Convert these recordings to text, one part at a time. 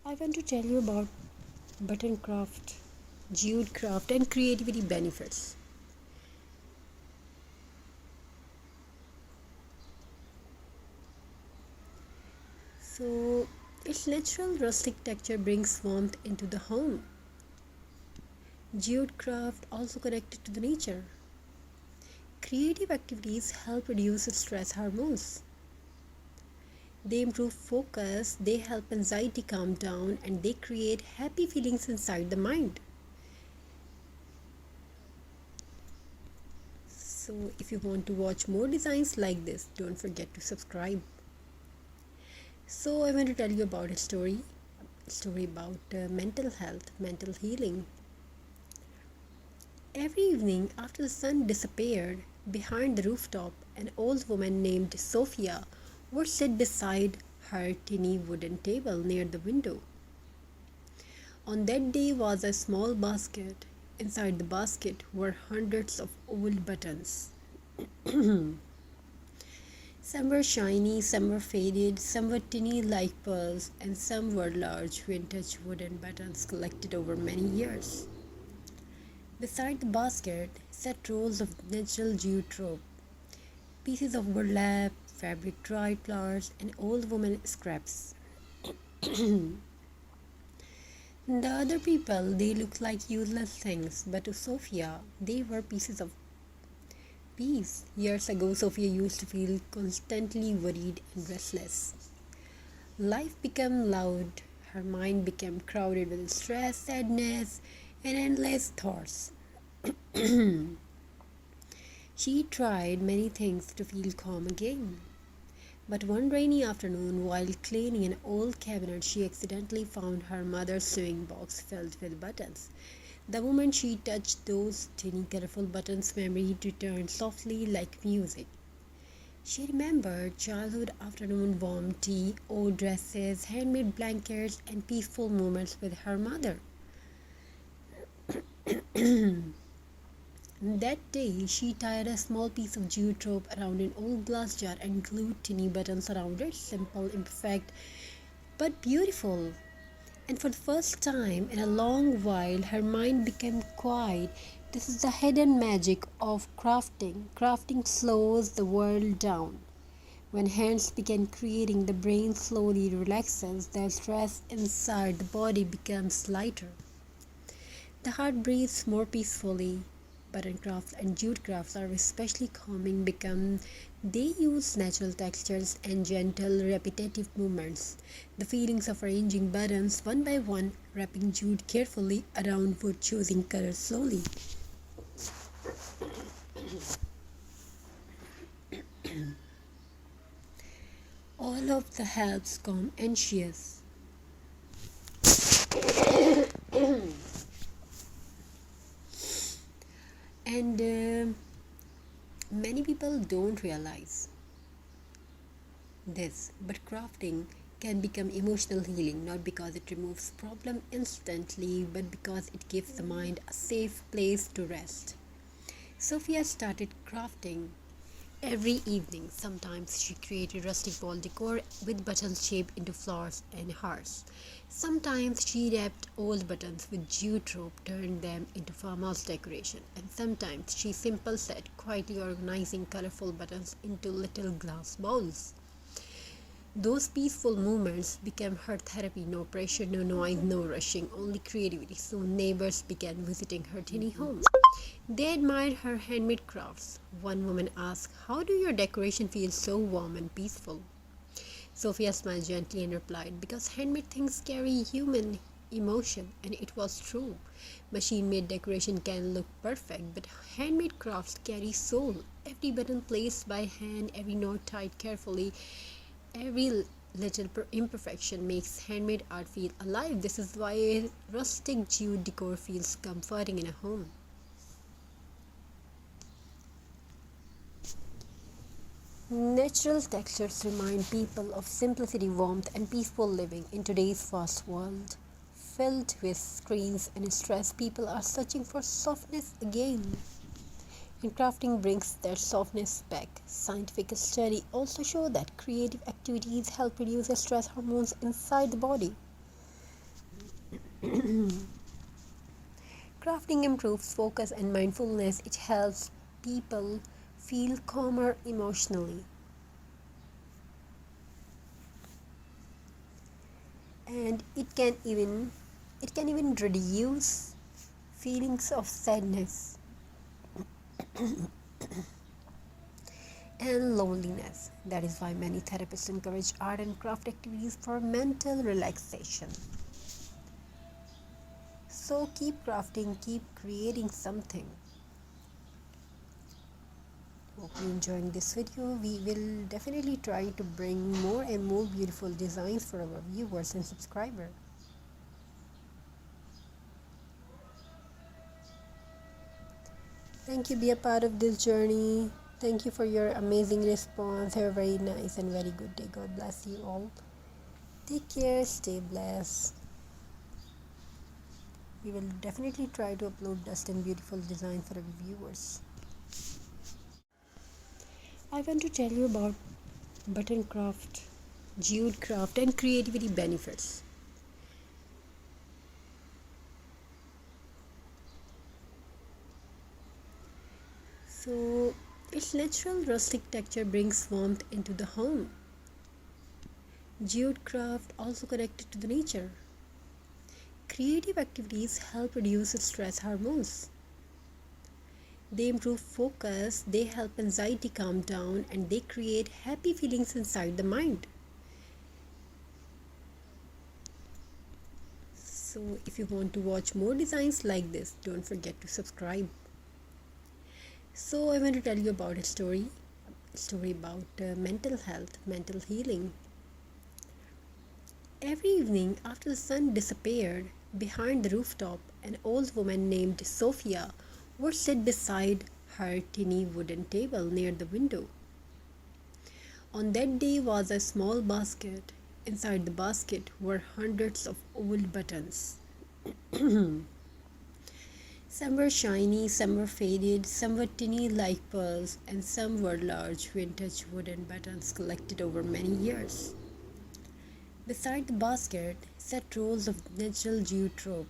I want to tell you about button craft, jute craft, and creativity benefits. So, its natural rustic texture brings warmth into the home. Jute craft also connected to the nature. Creative activities help reduce stress hormones. They improve focus, they help anxiety calm down, and they create happy feelings inside the mind. So, if you want to watch more designs like this, don't forget to subscribe. So, I want to tell you about a story about mental health, mental healing. Every evening after the sun disappeared behind the rooftop, an old woman named Sophia would sit beside her tiny wooden table near the window. On that day was a small basket. Inside the basket were hundreds of old buttons. Some were shiny, some were faded, some were tiny like pearls, and some were large vintage wooden buttons collected over many years. Beside the basket sat rolls of natural jute rope, pieces of burlap, fabric dried flowers, and old woman scraps. The other people, they looked like useless things, but to Sophia, they were pieces of peace. Years ago, Sophia used to feel constantly worried and restless. Life became loud, her mind became crowded with stress, sadness, and endless thoughts. She tried many things to feel calm again. But one rainy afternoon, while cleaning an old cabinet, she accidentally found her mother's sewing box filled with buttons. The moment she touched those tiny colorful buttons, memory returned softly like music. She remembered childhood afternoon warm tea, old dresses, handmade blankets, and peaceful moments with her mother. That day, she tied a small piece of jute rope around an old glass jar and glued tiny buttons around it. Simple, imperfect, but beautiful. And for the first time in a long while, her mind became quiet. This is the hidden magic of crafting. Crafting slows the world down. When hands begin creating, the brain slowly relaxes, the stress inside the body becomes lighter. The heart breathes more peacefully. Button crafts and jute crafts are especially calming because they use natural textures and gentle, repetitive movements. The feelings of arranging buttons one by one, wrapping jute carefully around wood, choosing colors slowly. All of the helps calm anxious. And many people don't realize this, but crafting can become emotional healing not because it removes problem instantly, but because it gives the mind a safe place to rest. Sophia started crafting every evening. Sometimes she created rustic wall decor with buttons shaped into flowers and hearts. Sometimes she wrapped old buttons with jute rope, turned them into farmhouse decoration. And sometimes she simply sat quietly organizing colorful buttons into little glass bowls. Those peaceful moments became her therapy. No pressure, no noise, no rushing, only creativity. Soon neighbors began visiting her tiny home. They admired her handmade crafts. One woman asked, "How do your decoration feel so warm and peaceful?" Sophia smiled gently and replied, "Because handmade things carry human emotion." And it was true. Machine made decoration can look perfect, but handmade crafts carry soul. Every button placed by hand, every knot tied carefully, every little imperfection makes handmade art feel alive. This is why rustic jute decor feels comforting in a home. Natural textures remind people of simplicity, warmth, and peaceful living in today's fast world. Filled with screens and stress, people are searching for softness again. And crafting brings that softness back. Scientific studies also show that creative activities help reduce the stress hormones inside the body. Crafting improves focus and mindfulness. It helps people feel calmer emotionally. And it can even reduce feelings of sadness and loneliness. That is why many therapists encourage art and craft activities for mental relaxation. So keep crafting, keep creating something. Hope you enjoying this video. We will definitely try to bring more and more beautiful designs for our viewers and subscribers. Thank you, be a part of this journey. Thank you for your amazing response. Have a very nice and very good day. God bless you all. Take care, stay blessed. We will definitely try to upload best and beautiful designs for our viewers. I want to tell you about button craft, jute craft, and creativity benefits. So, its natural rustic texture brings warmth into the home. Jute craft also connected to the nature. Creative activities help reduce stress hormones. They improve focus, they help anxiety calm down, and they create happy feelings inside the mind. So, if you want to watch more designs like this, don't forget to subscribe. So, I want to tell you about a story about mental health, mental healing. Every evening after the sun disappeared behind the rooftop, an old woman named Sophia would sit beside her tiny wooden table near the window. On that day was a small basket. Inside the basket were hundreds of old buttons. Some were shiny, some were faded, some were tiny like pearls, and some were large vintage wooden buttons collected over many years. Beside the basket sat rolls of natural jute rope,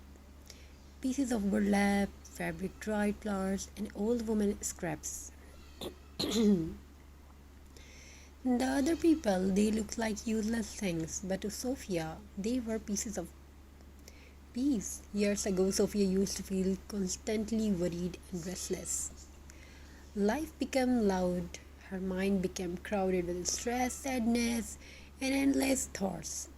pieces of burlap, fabric dried flowers, and old woman scraps. The other people, they looked like useless things, but to Sophia, they were pieces of peace. Years ago, Sophia used to feel constantly worried and restless. Life became loud, her mind became crowded with stress, sadness, and endless thoughts.